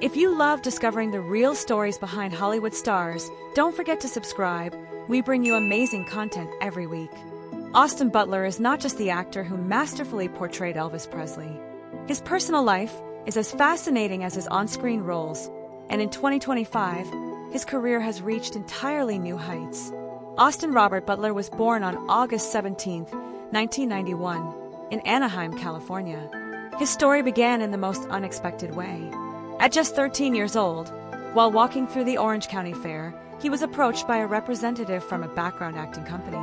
If you love discovering the real stories behind Hollywood stars, don't forget to subscribe. We bring you amazing content every week. Austin Butler is not just the actor who masterfully portrayed Elvis Presley. His personal life is as fascinating as his on-screen roles, and in 2025, his career has reached entirely new heights. Austin Robert Butler was born on August 17, 1991, in Anaheim, California. His story began in the most unexpected way. At just 13 years old, while walking through the Orange County Fair, he was approached by a representative from a background acting company.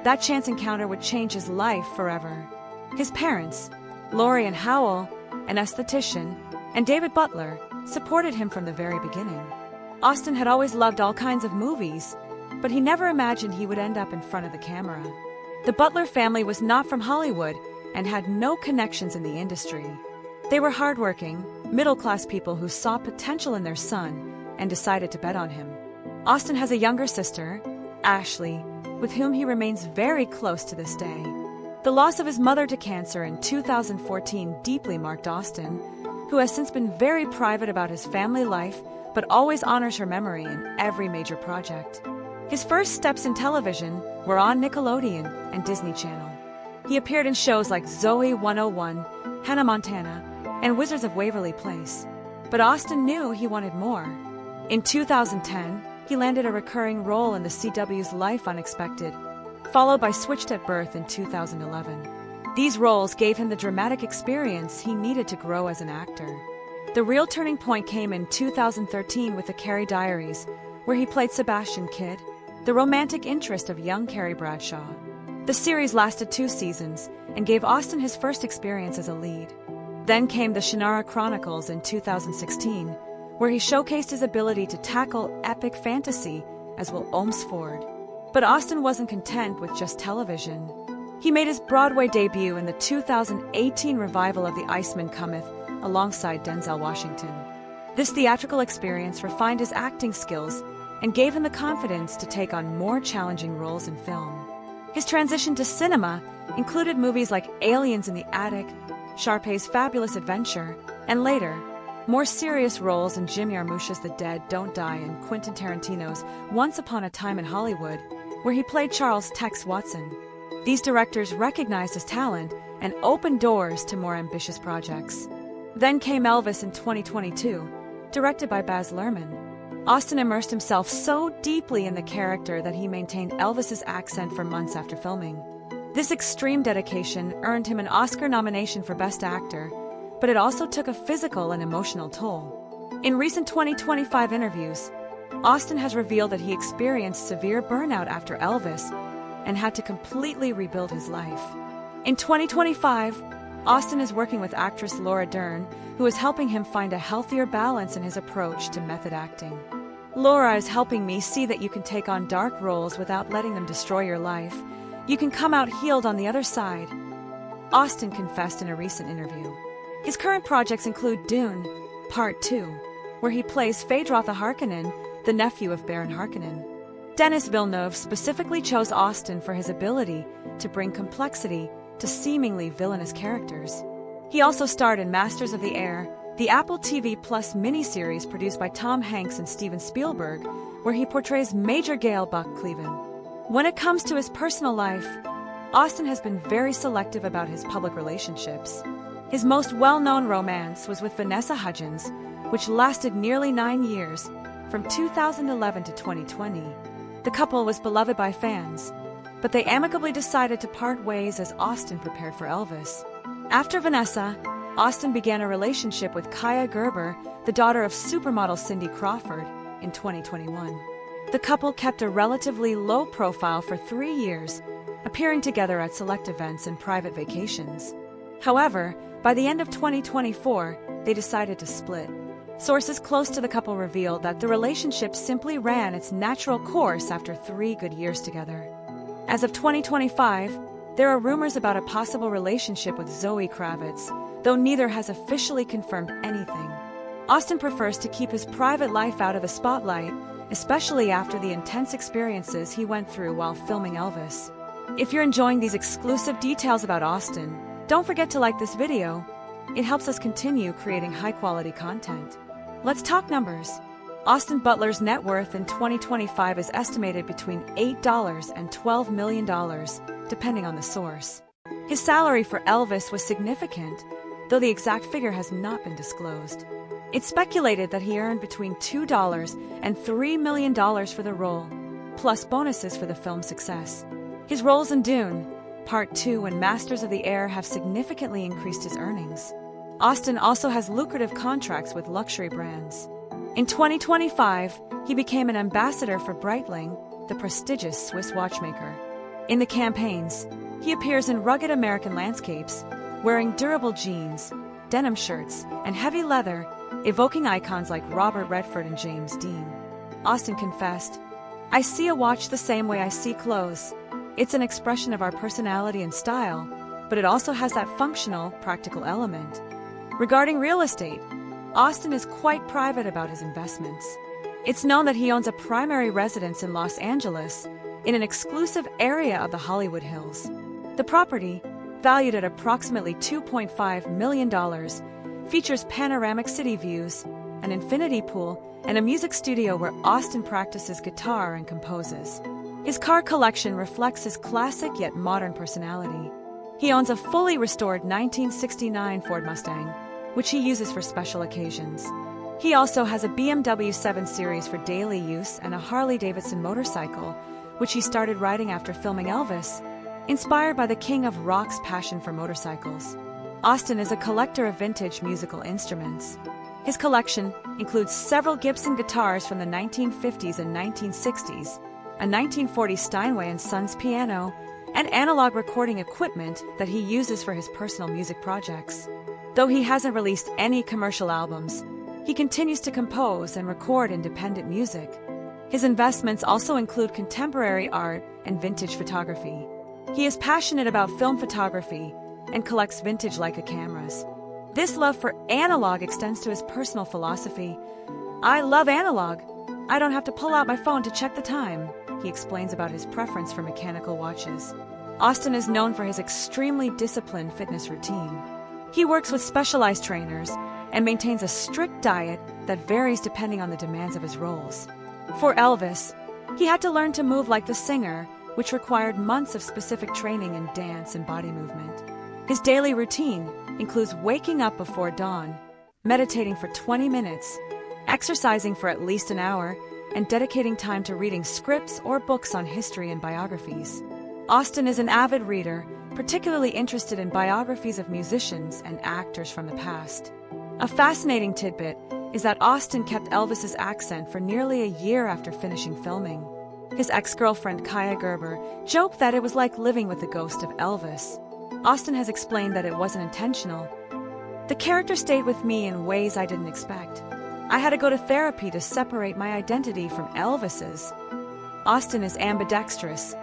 That chance encounter would change his life forever. His parents, Lori and Howell, an esthetician, and David Butler, supported him from the very beginning. Austin had always loved all kinds of movies, but he never imagined he would end up in front of the camera. The Butler family was not from Hollywood and had no connections in the industry. They were hardworking, middle-class people who saw potential in their son and decided to bet on him. Austin has a younger sister, Ashley, with whom he remains very close to this day. The loss of his mother to cancer in 2014 deeply marked Austin, who has since been very private about his family life but always honors her memory in every major project. His first steps in television were on Nickelodeon and Disney Channel. He appeared in shows like Zoe 101, Hannah Montana, and Wizards of Waverly Place. But Austin knew he wanted more. In 2010, he landed a recurring role in the CW's Life Unexpected, followed by Switched at Birth in 2011. These roles gave him the dramatic experience he needed to grow as an actor. The real turning point came in 2013 with The Carrie Diaries, where he played Sebastian Kidd, the romantic interest of young Carrie Bradshaw. The series lasted 2 seasons and gave Austin his first experience as a lead. Then came The Shannara Chronicles in 2016, where he showcased his ability to tackle epic fantasy as Will Olmsford. But Austin wasn't content with just television. He made his Broadway debut in the 2018 revival of The Iceman Cometh alongside Denzel Washington. This theatrical experience refined his acting skills and gave him the confidence to take on more challenging roles in film. His transition to cinema included movies like Aliens in the Attic, Sharpay's Fabulous Adventure, and later, more serious roles in Jim Jarmusch's The Dead Don't Die and Quentin Tarantino's Once Upon a Time in Hollywood, where he played Charles Tex Watson. These directors recognized his talent and opened doors to more ambitious projects. Then came Elvis in 2022, directed by Baz Luhrmann. Austin immersed himself so deeply in the character that he maintained Elvis's accent for months after filming. This extreme dedication earned him an Oscar nomination for Best Actor, but it also took a physical and emotional toll. In recent 2025 interviews, Austin has revealed that he experienced severe burnout after Elvis and had to completely rebuild his life. In 2025, Austin is working with actress Laura Dern, who is helping him find a healthier balance in his approach to method acting. Laura is helping me see that you can take on dark roles without letting them destroy your life. You can come out healed on the other side, Austin confessed in a recent interview. His current projects include Dune, Part 2, where he plays Phaedra Harkonnen, the nephew of Baron Harkonnen. Denis Villeneuve specifically chose Austin for his ability to bring complexity to seemingly villainous characters. He also starred in Masters of the Air, the Apple TV Plus miniseries produced by Tom Hanks and Steven Spielberg, where he portrays Major Gale Buck Cleaven. When it comes to his personal life, Austin has been very selective about his public relationships. His most well-known romance was with Vanessa Hudgens, which lasted nearly 9 years, from 2011 to 2020. The couple was beloved by fans, but they amicably decided to part ways as Austin prepared for Elvis. After Vanessa, Austin began a relationship with Kaya Gerber, the daughter of supermodel Cindy Crawford, in 2021. The couple kept a relatively low profile for 3 years, appearing together at select events and private vacations. However, by the end of 2024, they decided to split. Sources close to the couple revealed that the relationship simply ran its natural course after 3 good years together. As of 2025, there are rumors about a possible relationship with Zoe Kravitz, though neither has officially confirmed anything. Austin prefers to keep his private life out of the spotlight, especially after the intense experiences he went through while filming Elvis. If you're enjoying these exclusive details about Austin, don't forget to like this video. It helps us continue creating high-quality content. Let's talk numbers. Austin Butler's net worth in 2025 is estimated between $8 and $12 million, depending on the source. His salary for Elvis was significant, though the exact figure has not been disclosed. It's speculated that he earned between $2 and $3 million for the role, plus bonuses for the film's success. His roles in Dune, Part 2 and Masters of the Air have significantly increased his earnings. Austin also has lucrative contracts with luxury brands. In 2025, he became an ambassador for Breitling, the prestigious Swiss watchmaker. In the campaigns, he appears in rugged American landscapes, wearing durable jeans, denim shirts, and heavy leather, evoking icons like Robert Redford and James Dean. Austin confessed, "I see a watch the same way I see clothes. It's an expression of our personality and style, but it also has that functional, practical element." Regarding real estate, Austin is quite private about his investments. It's known that he owns a primary residence in Los Angeles, in an exclusive area of the Hollywood Hills. The property, valued at approximately $2.5 million, features panoramic city views, an infinity pool, and a music studio where Austin practices guitar and composes. His car collection reflects his classic yet modern personality. He owns a fully restored 1969 Ford Mustang, which he uses for special occasions. He also has a BMW 7 Series for daily use and a Harley-Davidson motorcycle, which he started riding after filming Elvis, inspired by the king of rock's passion for motorcycles. Austin is a collector of vintage musical instruments. His collection includes several Gibson guitars from the 1950s and 1960s, a 1940 Steinway & Sons piano, and analog recording equipment that he uses for his personal music projects. Though he hasn't released any commercial albums, he continues to compose and record independent music. His investments also include contemporary art and vintage photography. He is passionate about film photography and collects vintage Leica cameras. This love for analog extends to his personal philosophy. "I love analog. I don't have to pull out my phone to check the time," he explains about his preference for mechanical watches. Austin is known for his extremely disciplined fitness routine. He works with specialized trainers and maintains a strict diet that varies depending on the demands of his roles. For Elvis, he had to learn to move like the singer, which required months of specific training in dance and body movement. His daily routine includes waking up before dawn, meditating for 20 minutes, exercising for at least an hour, and dedicating time to reading scripts or books on history and biographies. Austin is an avid reader, particularly interested in biographies of musicians and actors from the past. A fascinating tidbit is that Austin kept Elvis's accent for nearly a year after finishing filming. His ex-girlfriend Kaya Gerber joked that it was like living with the ghost of Elvis. Austin has explained that it wasn't intentional. "The character stayed with me in ways I didn't expect. I had to go to therapy to separate my identity from Elvis's." Austin is ambidextrous,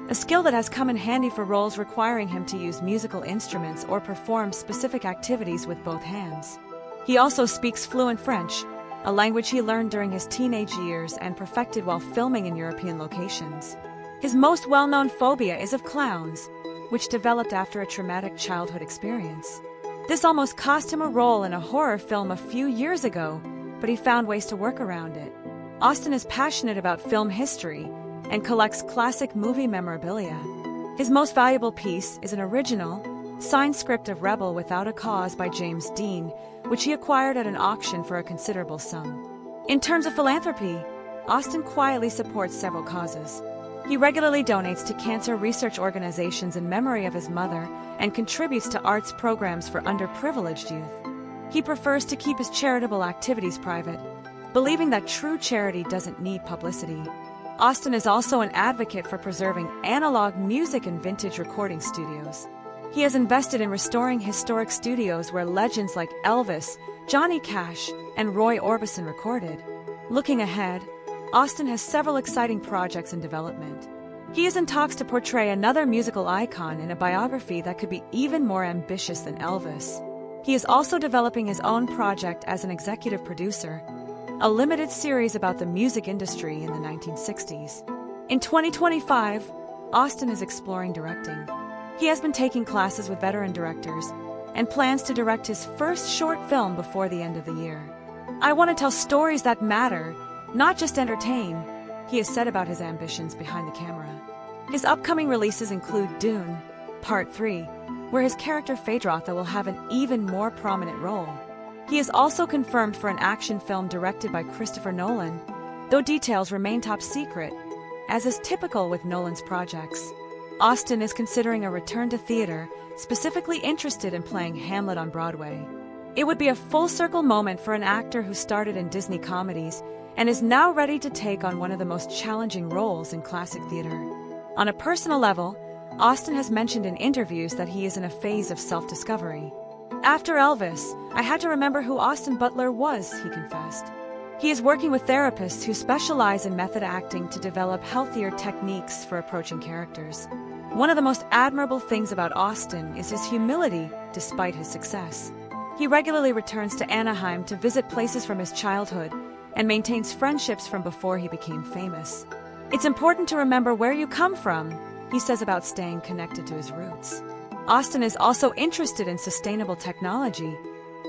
a skill that has come in handy for roles requiring him to use musical instruments or perform specific activities with both hands. He also speaks fluent French, a language he learned during his teenage years and perfected while filming in European locations. His most well-known phobia is of clowns, which developed after a traumatic childhood experience. This almost cost him a role in a horror film a few years ago, but he found ways to work around it. Austin is passionate about film history and collects classic movie memorabilia. His most valuable piece is an original, signed script of Rebel Without a Cause by James Dean, which he acquired at an auction for a considerable sum. In terms of philanthropy, Austin quietly supports several causes. He regularly donates to cancer research organizations in memory of his mother and contributes to arts programs for underprivileged youth. He prefers to keep his charitable activities private, believing that true charity doesn't need publicity. Austin is also an advocate for preserving analog music and vintage recording studios. He has invested in restoring historic studios where legends like Elvis, Johnny Cash, and Roy Orbison recorded. Looking ahead, Austin has several exciting projects in development. He is in talks to portray another musical icon in a biography that could be even more ambitious than Elvis. He is also developing his own project as an executive producer, a limited series about the music industry in the 1960s. In 2025, Austin is exploring directing. He has been taking classes with veteran directors and plans to direct his first short film before the end of the year. "I want to tell stories that matter, not just entertain," he has said about his ambitions behind the camera. His upcoming releases include Dune, Part 3, where his character Phaedrotha will have an even more prominent role. He is also confirmed for an action film directed by Christopher Nolan, though details remain top secret, as is typical with Nolan's projects. Austin is considering a return to theater, specifically interested in playing Hamlet on Broadway. It would be a full-circle moment for an actor who started in Disney comedies and is now ready to take on one of the most challenging roles in classic theater. On a personal level, Austin has mentioned in interviews that he is in a phase of self-discovery. "After Elvis, I had to remember who Austin Butler was," he confessed. He is working with therapists who specialize in method acting to develop healthier techniques for approaching characters. One of the most admirable things about Austin is his humility despite his success. He regularly returns to Anaheim to visit places from his childhood and maintains friendships from before he became famous. "It's important to remember where you come from," he says about staying connected to his roots. Austin is also interested in sustainable technology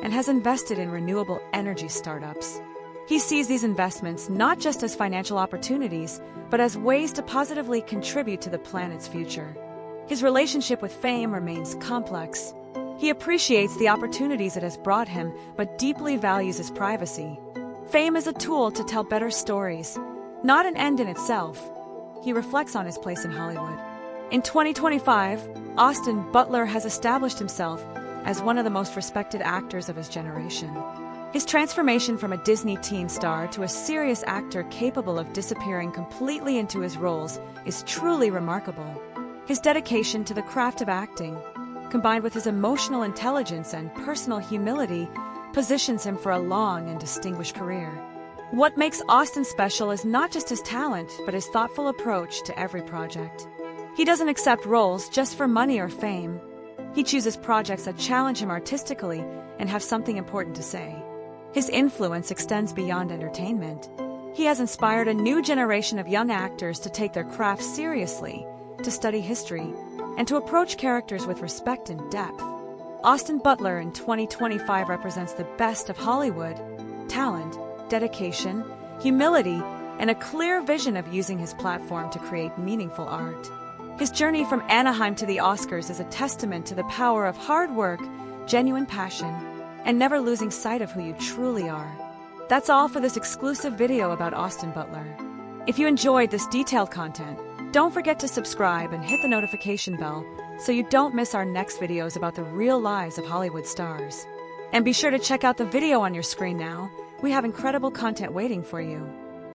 and has invested in renewable energy startups. He sees these investments not just as financial opportunities, but as ways to positively contribute to the planet's future. His relationship with fame remains complex. He appreciates the opportunities it has brought him, but deeply values his privacy. Fame is a tool to tell better stories, not an end in itself. He reflects on his place in Hollywood. In 2025, Austin Butler has established himself as one of the most respected actors of his generation. His transformation from a Disney teen star to a serious actor capable of disappearing completely into his roles is truly remarkable. His dedication to the craft of acting, combined with his emotional intelligence and personal humility, positions him for a long and distinguished career. What makes Austin special is not just his talent, but his thoughtful approach to every project. He doesn't accept roles just for money or fame. He chooses projects that challenge him artistically and have something important to say. His influence extends beyond entertainment. He has inspired a new generation of young actors to take their craft seriously, to study history, and to approach characters with respect and depth. Austin Butler in 2025 represents the best of Hollywood: talent, dedication, humility, and a clear vision of using his platform to create meaningful art. His journey from Anaheim to the Oscars is a testament to the power of hard work, genuine passion, and never losing sight of who you truly are. That's all for this exclusive video about Austin Butler. If you enjoyed this detailed content, don't forget to subscribe and hit the notification bell so you don't miss our next videos about the real lives of Hollywood stars. And be sure to check out the video on your screen now. We have incredible content waiting for you.